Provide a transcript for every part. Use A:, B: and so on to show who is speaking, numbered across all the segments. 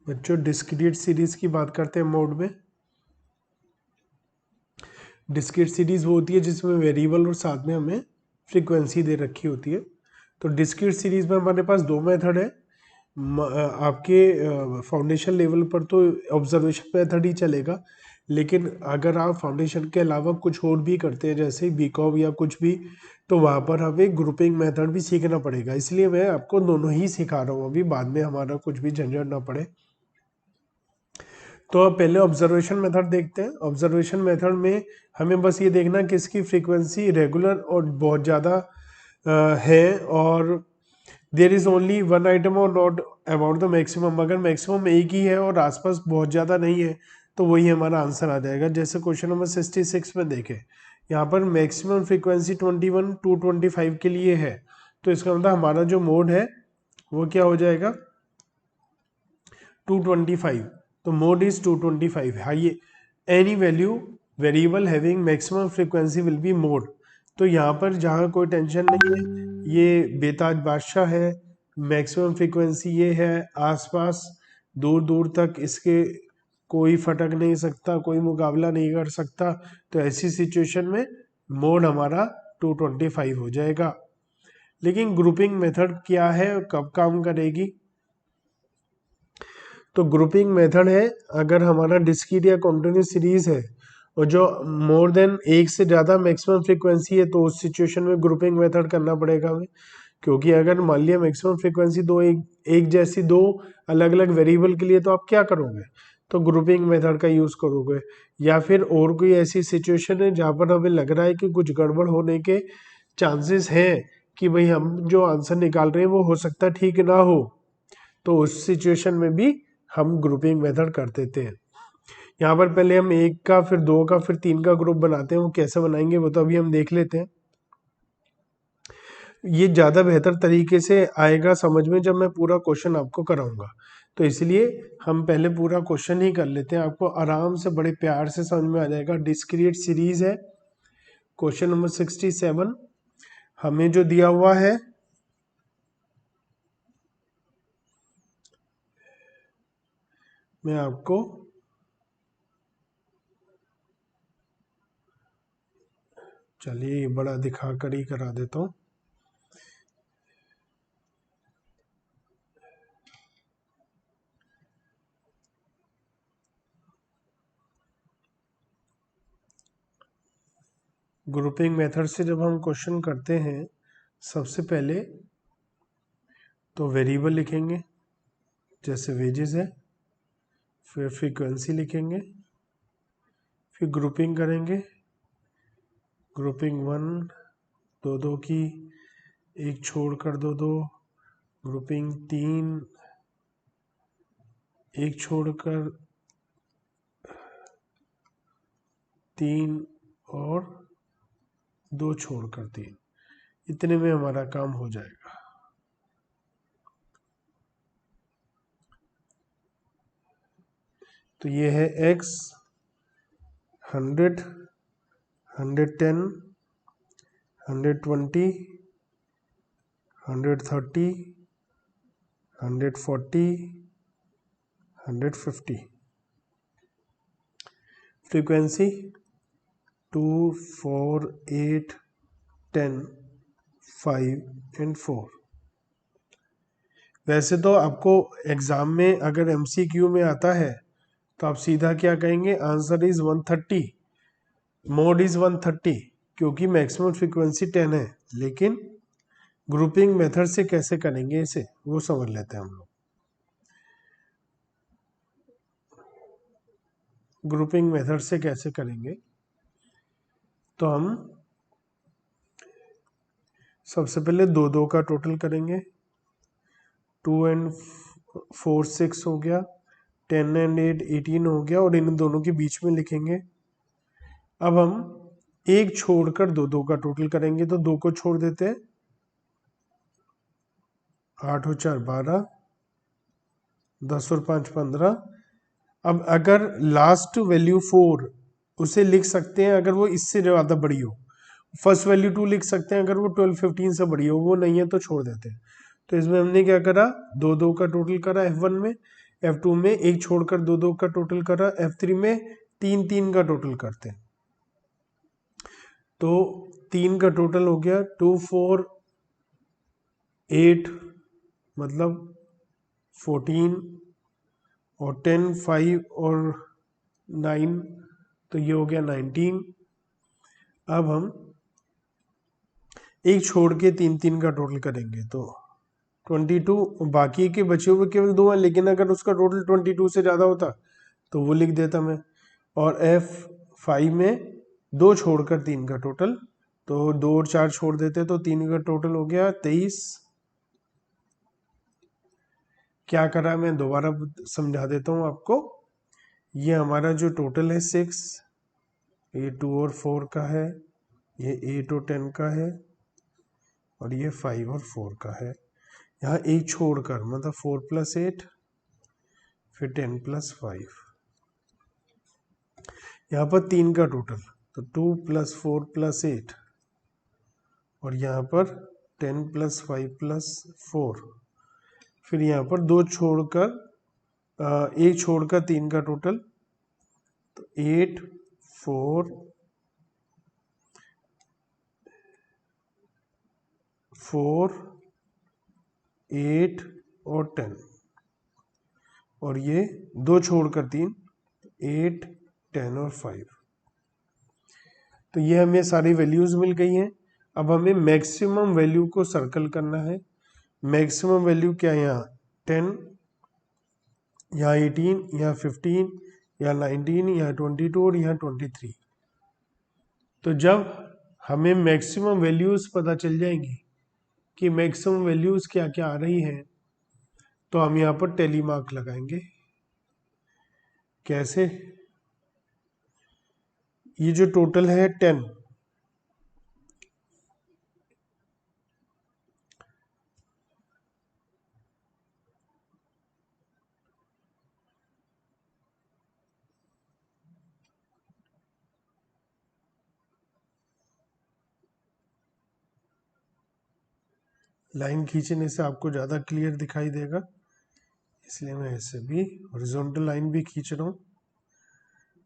A: बच्चों discrete series की बात करते हैं मोड में। डिस्क्रीट सीरीज वो होती है जिसमें वेरिएबल और साथ में हमें फ्रीक्वेंसी दे रखी होती है। तो डिस्क्रीट सीरीज में हमारे पास दो मेथड है। आपके फाउंडेशन लेवल पर तो ऑब्जर्वेशन मेथड ही चलेगा, लेकिन अगर आप फाउंडेशन के अलावा कुछ और भी करते हैं जैसे बीकॉम या कुछ भी, तो वहाँ पर हमें ग्रुपिंग मेथड भी सीखना पड़ेगा। इसलिए मैं आपको दोनों ही सिखा रहा हूँ अभी, बाद में हमारा कुछ भी झंझट ना पड़े। तो अब पहले ऑब्जर्वेशन मेथड देखते हैं। ऑब्जर्वेशन मेथड में हमें बस ये देखना कि इसकी फ्रीक्वेंसी रेगुलर और बहुत ज़्यादा है, और there is only one item और नॉट अबाउट द मैक्सिमम। अगर मैक्सिमम एक ही है और आसपास बहुत ज़्यादा नहीं है तो वही हमारा आंसर आ जाएगा। जैसे क्वेश्चन नंबर 66 में देखें, यहाँ पर मैक्सिमम फ्रीक्वेंसी 21 to 25 के लिए है, तो इसका मतलब हमारा जो मोड है वो क्या हो जाएगा, 225। तो mode is 225 high any value variable having maximum frequency will be mode. तो यहाँ पर जहाँ कोई टेंशन नहीं है, ये बेताज बादशाह है, मैक्सिमम फ्रीक्वेंसी ये है, आसपास दूर दूर तक इसके कोई फटक नहीं सकता, कोई मुकाबला नहीं कर सकता। तो ऐसी सिचुएशन में मोड हमारा 225 हो जाएगा। लेकिन ग्रुपिंग मेथड क्या है, कब काम करेगी? तो ग्रुपिंग मेथड है अगर हमारा डिस्क्रीट या कॉन्टिन्यूस सीरीज है और जो मोर देन एक से ज़्यादा मैक्सिमम फ्रीक्वेंसी है, तो उस सिचुएशन में ग्रुपिंग मेथड करना पड़ेगा हमें। क्योंकि अगर मान लिया मैक्सिमम फ्रीक्वेंसी दो एक जैसी दो अलग अलग वेरिएबल के लिए, तो आप क्या करोगे? तो ग्रुपिंग मेथड का यूज़ करोगे। या फिर और कोई ऐसी सिचुएशन है जहाँ पर हमें लग रहा है कि कुछ गड़बड़ होने के चांसेस हैं कि भाई हम जो आंसर निकाल रहे हैं वो हो सकता है ठीक ना हो, तो उस सिचुएशन में भी हम ग्रुपिंग मेथड कर देते हैं। यहाँ पर पहले हम एक का, फिर दो का, फिर तीन का ग्रुप बनाते हैं। वो कैसे बनाएंगे वो तो अभी हम देख लेते हैं। ये ज़्यादा बेहतर तरीके से आएगा समझ में जब मैं पूरा क्वेश्चन आपको कराऊंगा। तो इसलिए हम पहले पूरा क्वेश्चन ही कर लेते हैं, आपको आराम से बड़े प्यार से समझ में आ जाएगा। डिस्क्रीट सीरीज है, क्वेश्चन नंबर 67 हमें जो दिया हुआ है, मैं आपको चलिए बड़ा दिखा कर ही करा देता हूँ। ग्रुपिंग मेथड से जब हम क्वेश्चन करते हैं, सबसे पहले तो वेरिएबल लिखेंगे जैसे वेजेस है, फिर फ्रीक्वेंसी लिखेंगे, फिर ग्रुपिंग करेंगे। ग्रुपिंग वन, दो दो की, एक छोड़कर दो दो। ग्रुपिंग तीन, एक छोड़कर तीन, और दो छोड़कर तीन। इतने में हमारा काम हो जाएगा। तो ये है x 100, 110, 120, 130, 140, 150। Frequency 2, 4, 8, 10, 5 and 4। वैसे तो आपको एग्जाम में अगर एमसीक्यू में आता है तो आप सीधा क्या कहेंगे, आंसर इज 130, मोड इज 130, क्योंकि मैक्सिमम फ्रीक्वेंसी 10 है। लेकिन ग्रुपिंग मेथड से कैसे करेंगे इसे, वो समझ लेते हैं हम लोग। ग्रुपिंग मेथड से कैसे करेंगे, तो हम सबसे पहले दो दो का टोटल करेंगे। 2 and 4 6 हो गया, 10 and 8 18 हो गया, और इन दोनों के बीच में लिखेंगे। अब हम एक छोड़कर दो दो का टोटल करेंगे, तो दो को छोड़ देते हैं, 8 और 4 12, 10 और 5 15। अब अगर लास्ट वैल्यू 4 उसे लिख सकते हैं अगर वो इससे ज़्यादा बड़ी हो, फर्स्ट वैल्यू 2 लिख सकते हैं अगर वो 12 15 से बड़ी हो, वो नहीं है तो छोड़ देते हैं। तो इसमें हमने क्या करा, दो दो का टोटल करा F1 में, F2 में एक छोड़कर दो दो का टोटल करा, F3 में तीन तीन का टोटल करते हैं। तो 3 का टोटल हो गया 2 4 8 मतलब 14 और 10 5 और 9 तो ये हो गया 19। अब हम एक छोड़ के तीन तीन का टोटल करेंगे तो 22, बाकी के बचे हुए केवल 2 हैं, लेकिन अगर उसका टोटल 22 से ज़्यादा होता तो वो लिख देता मैं। और F5 में 2 छोड़कर 3 का टोटल, तो 2 और 4 छोड़ देते तो 3 का टोटल हो गया 23। क्या करा मैं दोबारा समझा देता हूँ आपको। ये हमारा जो टोटल है 6, ये 2 और 4 का है, ये 8 और 10 का है, और ये 5 और 4 का है। यहाँ एक छोड़कर मतलब 4 + 8 फिर 10 + 5, यहाँ पर 3 का टोटल तो 2 + 4 + 8, और यहाँ पर 10 + 5 + 4, फिर यहाँ पर 2 छोड़कर एक छोड़कर 3 का टोटल तो 8 4 4 8 और 10, और ये 2 छोड़कर 3 8 10 और 5। तो ये हमें सारी वैल्यूज मिल गई हैं। अब हमें मैक्सिमम वैल्यू को सर्कल करना है। मैक्सिमम वैल्यू क्या है, यहाँ 10, यहाँ 18, यहाँ 15, यहाँ 19, यहाँ 22 और यहाँ 23। तो जब हमें मैक्सिमम वैल्यूज पता चल जाएंगी कि मैक्सिमम वैल्यूज क्या क्या आ रही हैं, तो हम यहाँ पर टैली मार्क लगाएंगे। कैसे? ये जो टोटल है 10, लाइन खींचने से आपको ज़्यादा क्लियर दिखाई देगा, इसलिए मैं ऐसे भी हॉरिजॉन्टल लाइन भी खींच रहा हूँ,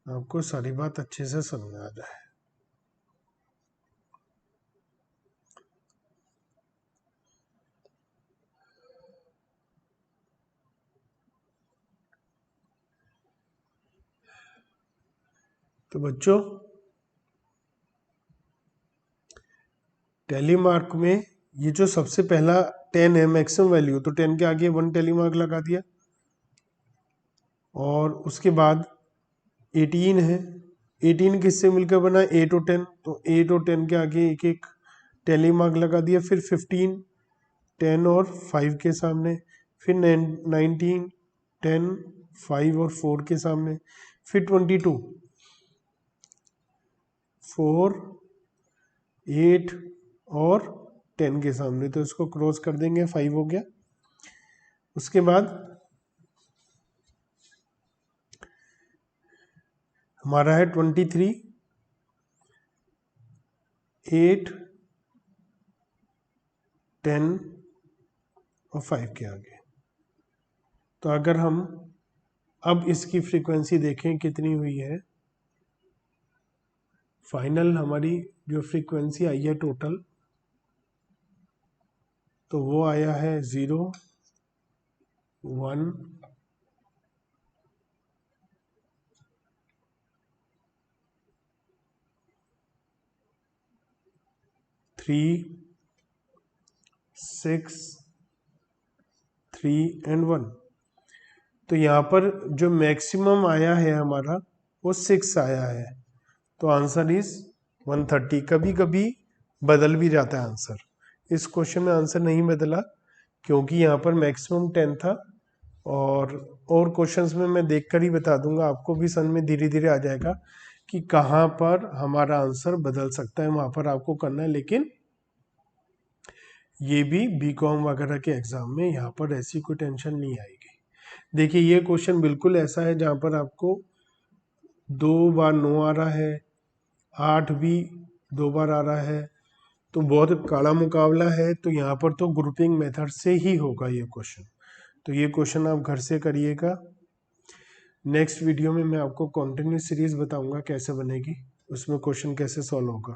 A: आपको सारी बात अच्छे से समझ आ जाए। तो बच्चों टैली मार्क में ये जो सबसे पहला 10 है मैक्सिमम वैल्यू, तो 10 के आगे 1 टैली मार्क लगा दिया, और उसके बाद 18 है, 18 किससे मिलकर बना 8 और 10, तो 8 और 10 के आगे एक एक टैली मार्क लगा दिया। फिर 15 10 और 5 के सामने, फिर 19 10 5 और 4 के सामने, फिर 22 4 8 और 10 के सामने, तो इसको क्रॉस कर देंगे 5 हो गया। उसके बाद हमारा है 23 8 10 और 5 के आगे। तो अगर हम अब इसकी फ्रीक्वेंसी देखें कितनी हुई है, फाइनल हमारी जो फ्रीक्वेंसी आई है टोटल, तो वो आया है 0 1 3 6 3 एंड 1। तो यहाँ पर जो मैक्सिमम आया है हमारा वो 6 आया है, तो आंसर इज 130। कभी कभी बदल भी जाता है आंसर, इस क्वेश्चन में आंसर नहीं बदला क्योंकि यहाँ पर मैक्सिमम 10 था, और क्वेश्चंस में मैं देखकर ही बता दूंगा, आपको भी समझ में धीरे धीरे आ जाएगा कि कहाँ पर हमारा आंसर बदल सकता है, वहाँ पर आपको करना है। लेकिन ये भी बीकॉम वगैरह के एग्जाम में यहाँ पर ऐसी कोई टेंशन नहीं आएगी। देखिए ये क्वेश्चन बिल्कुल ऐसा है जहाँ पर आपको 2 बार 9 आ रहा है, 8 भी 2 बार आ रहा है, तो बहुत कड़ा मुकाबला है। तो यहाँ पर तो ग्रुपिंग मेथड से ही होगा ये क्वेश्चन। तो ये क्वेश्चन आप घर से करिएगा। नेक्स्ट वीडियो में मैं आपको कॉन्टिन्यूस सीरीज बताऊंगा कैसे बनेगी, उसमें क्वेश्चन कैसे सॉल्व होगा।